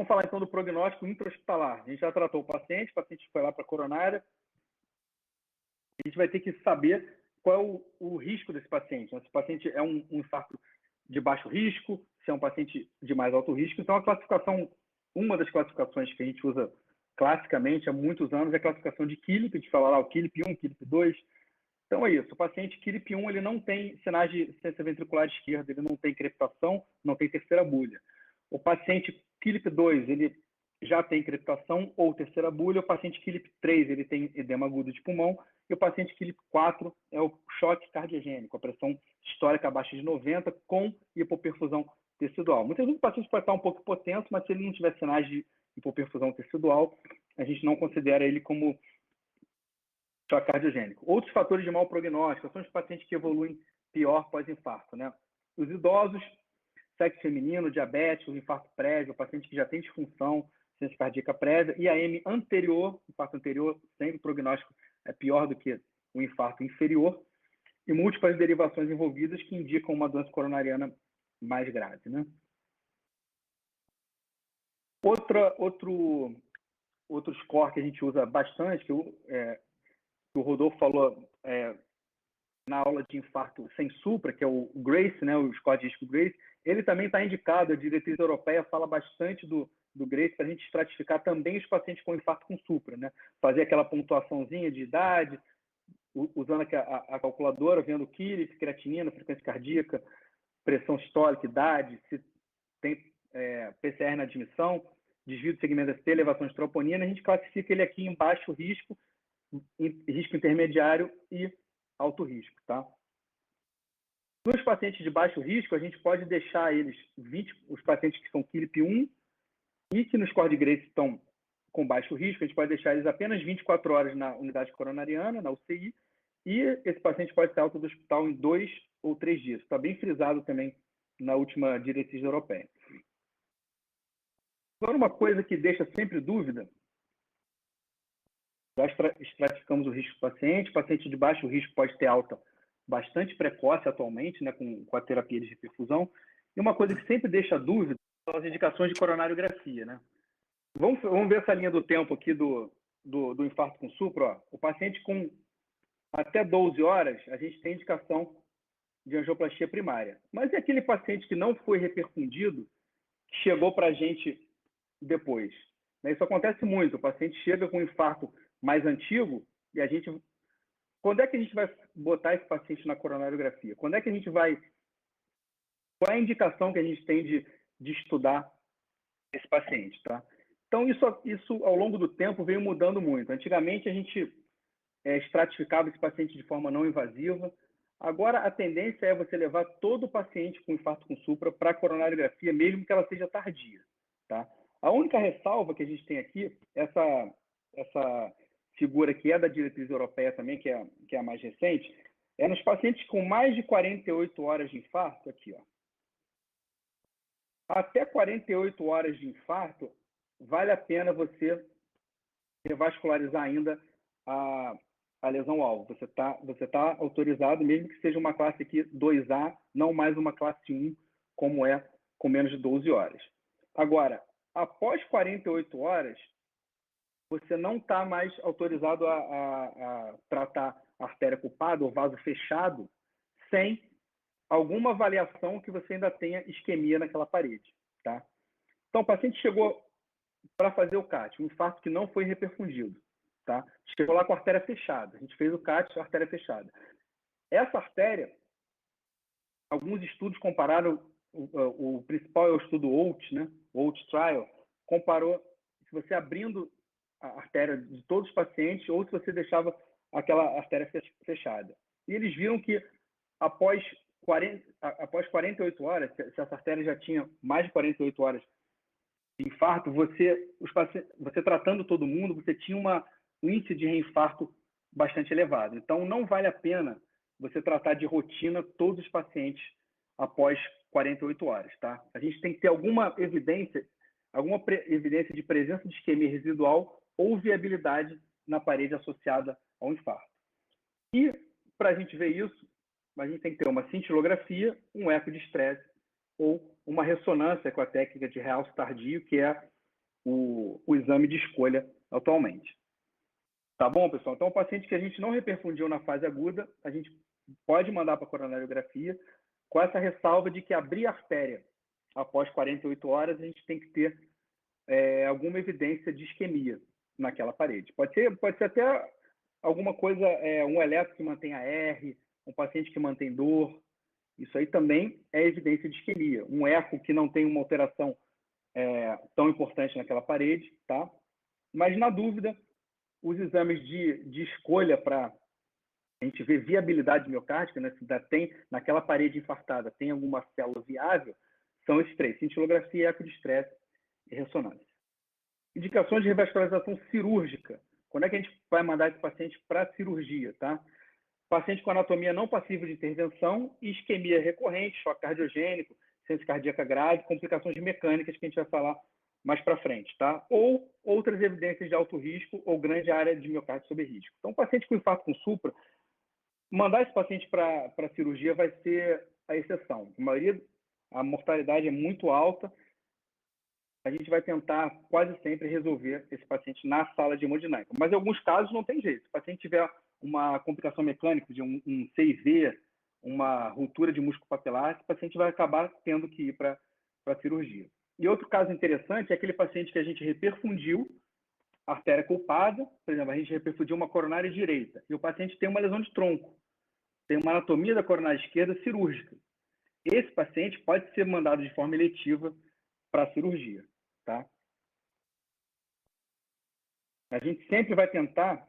Vamos falar então do prognóstico intra-hospitalar. A gente já tratou o paciente foi lá para a coronária. A gente vai ter que saber qual é o risco desse paciente. Se o paciente é um infarto de baixo risco, se é um paciente de mais alto risco. Então, uma das classificações que a gente usa classicamente há muitos anos é a classificação de Killip. A gente fala lá o Killip 1, Killip 2. Então é isso, o paciente Killip 1 ele não tem sinais de insuficiência ventricular esquerda, ele não tem crepitação, não tem terceira bulha. O paciente Killip 2, ele já tem crepitação ou terceira bulha, o paciente Killip 3, ele tem edema agudo de pulmão, e o paciente Killip 4 é o choque cardiogênico, a pressão histórica abaixo de 90 com hipoperfusão tecidual. Muitas vezes o paciente pode estar um pouco hipotenso, mas se ele não tiver sinais de hipoperfusão tecidual, a gente não considera ele como choque cardiogênico. Outros fatores de mau prognóstico são os pacientes que evoluem pior pós-infarto, né? Os idosos, sexo feminino, diabéticos, infarto prévio, paciente que já tem disfunção, insuficiência cardíaca prévia, e a M anterior, infarto anterior, sempre o prognóstico é pior do que o infarto inferior, e múltiplas derivações envolvidas que indicam uma doença coronariana mais grave, né? Outro score que a gente usa bastante, que o Rodolfo falou na aula de infarto sem supra, que é o GRACE, né, o score de risco GRACE, ele também está indicado, a diretriz europeia fala bastante do GRACE para a gente estratificar também os pacientes com infarto com supra, né? Fazer aquela pontuaçãozinha de idade, usando a calculadora, vendo Killip, creatinina, frequência cardíaca, pressão sistólica, idade, se tem PCR na admissão, desvio do segmento ST, elevação de troponina, a gente classifica ele aqui em baixo risco intermediário e alto risco, tá? Nos pacientes de baixo risco, a gente pode deixar eles, os pacientes que são Killip 1 e que no score de Grace estão com baixo risco, a gente pode deixar eles apenas 24 horas na unidade coronariana, na UCI, e esse paciente pode ser alta do hospital em 2 ou 3 dias. Está bem frisado também na última diretriz europeia. Agora, uma coisa que deixa sempre dúvida, já estratificamos o risco do paciente. O paciente de baixo risco pode ter alta bastante precoce atualmente, né, com a terapia de reperfusão. E uma coisa que sempre deixa dúvida são as indicações de coronariografia, né? Vamos ver essa linha do tempo aqui do infarto com supra. Ó. O paciente com até 12 horas, a gente tem indicação de angioplastia primária. Mas é aquele paciente que não foi reperfundido, que chegou para a gente depois. Isso acontece muito. O paciente chega com um infarto mais antigo e a gente... Quando é que a gente vai botar esse paciente na coronariografia? Quando é que a gente vai... Qual é a indicação que a gente tem de estudar esse paciente, tá? Então, isso ao longo do tempo veio mudando muito. Antigamente, a gente estratificava esse paciente de forma não invasiva. Agora, a tendência é você levar todo o paciente com infarto com supra para a coronariografia, mesmo que ela seja tardia, tá? A única ressalva que a gente tem aqui, essa figura que é da diretriz europeia também, que é a mais recente, é nos pacientes com mais de 48 horas de infarto, aqui, ó. Até 48 horas de infarto, vale a pena você revascularizar ainda a lesão-alvo. Você tá autorizado, mesmo que seja uma classe aqui 2A, não mais uma classe 1, como é com menos de 12 horas. Agora, após 48 horas, você não está mais autorizado a tratar a artéria culpada ou vaso fechado sem alguma avaliação que você ainda tenha isquemia naquela parede, tá? Então, o paciente chegou para fazer o CAT, um infarto que não foi reperfundido, tá? Chegou lá com a artéria fechada. A gente fez o CAT, a artéria fechada. Essa artéria, alguns estudos compararam, o principal é o estudo OAT, né? O OAT Trial, comparou se você abrindo a artéria de todos os pacientes ou se você deixava aquela artéria fechada. E eles viram que após 48 horas, se essa artéria já tinha mais de 48 horas de infarto, você tratando todo mundo, você tinha um índice de reinfarto bastante elevado. Então, não vale a pena você tratar de rotina todos os pacientes após 48 horas, tá? A gente tem que ter alguma evidência de presença de isquemia residual ou viabilidade na parede associada ao infarto. E, para a gente ver isso, a gente tem que ter uma cintilografia, um eco de estresse ou uma ressonância com a técnica de realce tardio, que é o exame de escolha atualmente. Tá bom, pessoal? Então, o paciente que a gente não reperfundiu na fase aguda, a gente pode mandar para a coronariografia, com essa ressalva de que abrir a artéria após 48 horas, a gente tem que ter alguma evidência de isquemia naquela parede. Pode ser até alguma coisa, um eletro que mantém a R, um paciente que mantém dor. Isso aí também é evidência de isquemia. Um eco que não tem uma alteração tão importante naquela parede, tá? Mas, na dúvida, os exames de escolha para a gente ver viabilidade miocárdica, né? Se tem naquela parede infartada, tem alguma célula viável, são esses três: cintilografia, eco de estresse e ressonância. Indicações de revascularização cirúrgica. Quando é que a gente vai mandar esse paciente para cirurgia, tá? Paciente com anatomia não passível de intervenção, isquemia recorrente, choque cardiogênico, ciência cardíaca grave, complicações mecânicas que a gente vai falar mais para frente, tá? Ou outras evidências de alto risco ou grande área de miocárdio sob risco. Então, paciente com infarto com supra, mandar esse paciente para cirurgia vai ser a exceção. A mortalidade é muito alta. A gente vai tentar quase sempre resolver esse paciente na sala de hemodinâmica. Mas em alguns casos não tem jeito. Se o paciente tiver uma complicação mecânica de um CIV, uma ruptura de músculo papilar, esse paciente vai acabar tendo que ir para a cirurgia. E outro caso interessante é aquele paciente que a gente reperfundiu artéria culpada, por exemplo, a gente reperfundiu uma coronária direita e o paciente tem uma lesão de tronco, tem uma anatomia da coronária esquerda cirúrgica. Esse paciente pode ser mandado de forma eletiva para a cirurgia, tá? A gente sempre vai tentar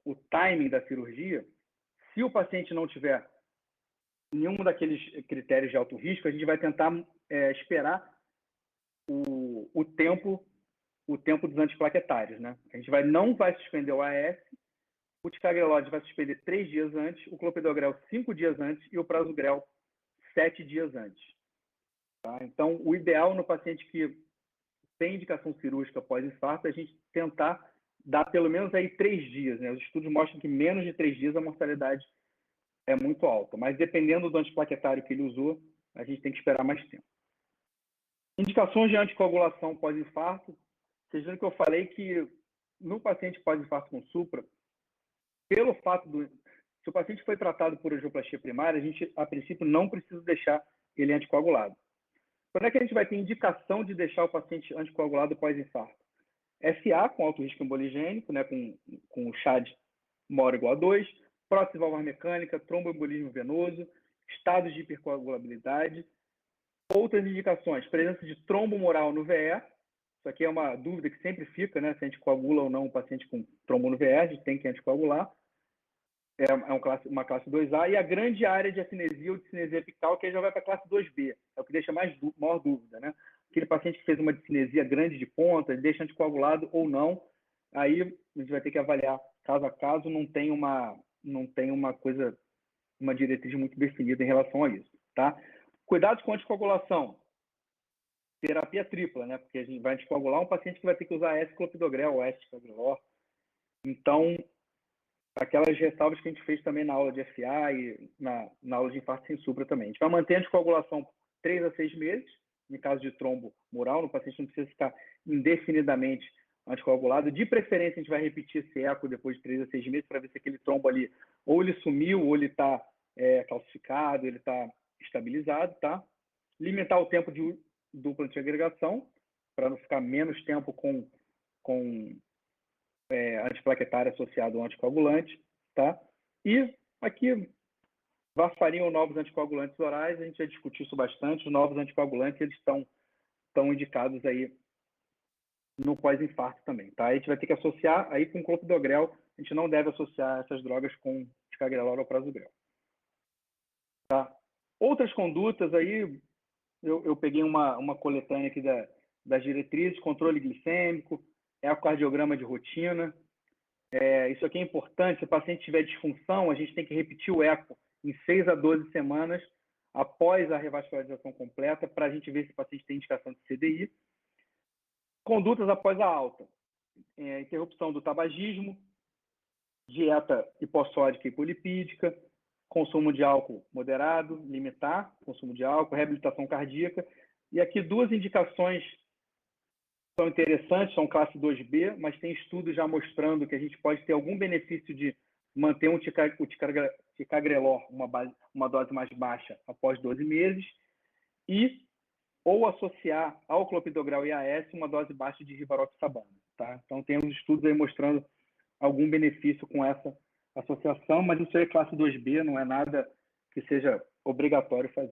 o timing da cirurgia. Se o paciente não tiver nenhum daqueles critérios de alto risco, a gente vai tentar esperar o tempo dos antiplaquetários, né? A gente não vai suspender o AS, o ticagrelor vai suspender 3 dias antes, o clopidogrel 5 dias antes e o prasugrel 7 dias antes. Tá? Então, o ideal no paciente que tem indicação cirúrgica pós-infarto é a gente tentar dar pelo menos aí 3 dias. Né? Os estudos mostram que menos de 3 dias a mortalidade é muito alta, mas dependendo do antiplaquetário que ele usou, a gente tem que esperar mais tempo. Indicações de anticoagulação pós-infarto. Vocês viram que eu falei que no paciente pós-infarto com supra, pelo fato se o paciente foi tratado por angioplastia primária, a gente, a princípio, não precisa deixar ele anticoagulado. Quando é que a gente vai ter indicação de deixar o paciente anticoagulado pós-infarto? FA, com alto risco emboligênico, né, com o CHAD maior ou igual a 2, prótese valvar mecânica, tromboembolismo venoso, estados de hipercoagulabilidade. Outras indicações: presença de trombo moral no VE. Isso aqui é uma dúvida que sempre fica, né? Se a gente coagula ou não um paciente com trombo no VE, a gente tem que anticoagular. É uma classe 2A. E a grande área de acinesia ou de cinesia epical, que aí já vai para a classe 2B. É o que deixa maior dúvida, né? Aquele paciente que fez uma discinesia grande de ponta, ele deixa anticoagulado ou não. Aí a gente vai ter que avaliar caso a caso, não tem uma diretriz muito definida em relação a isso, tá? Cuidados com anticoagulação. Terapia tripla, né? Porque a gente vai anticoagular um paciente que vai ter que usar S-clopidogrel ou S-ticagrelor. Então, aquelas ressalvas que a gente fez também na aula de FA e na aula de infarto sem supra também. A gente vai manter a anticoagulação 3 a 6 meses, em caso de trombo mural, o paciente não precisa ficar indefinidamente anticoagulado. De preferência, a gente vai repetir esse eco depois de 3 a 6 meses para ver se aquele trombo ali ou ele sumiu, ou ele está calcificado, ele está estabilizado, tá? Limitar o tempo de dupla antiagregação, para não ficar menos tempo com antiplaquetário associado ao anticoagulante, tá? E aqui varfariam novos anticoagulantes orais, a gente já discutiu isso bastante. Os novos anticoagulantes, eles estão indicados aí no pós-infarto também, tá? A gente vai ter que associar aí com clopidogrel, a gente não deve associar essas drogas com ticagrelor ou prasugrel. Tá? Outras condutas aí, eu peguei uma coletânea aqui das diretrizes: controle glicêmico, ecocardiograma de rotina. Isso aqui é importante. Se o paciente tiver disfunção, a gente tem que repetir o eco em 6 a 12 semanas após a revascularização completa, para a gente ver se o paciente tem indicação de CDI. Condutas após a alta: interrupção do tabagismo, dieta hipossódica e hipolipídica, consumo de álcool moderado, limitar consumo de álcool, reabilitação cardíaca. E aqui 2 indicações são interessantes, são classe 2B, mas tem estudos já mostrando que a gente pode ter algum benefício de manter o ticagrelor, uma dose mais baixa, após 12 meses, e ou associar ao clopidogrel IAS uma dose baixa de rivaroxabana. Tá? Então, temos estudos aí mostrando algum benefício com essa associação, mas isso aí é classe 2B, não é nada que seja obrigatório fazer.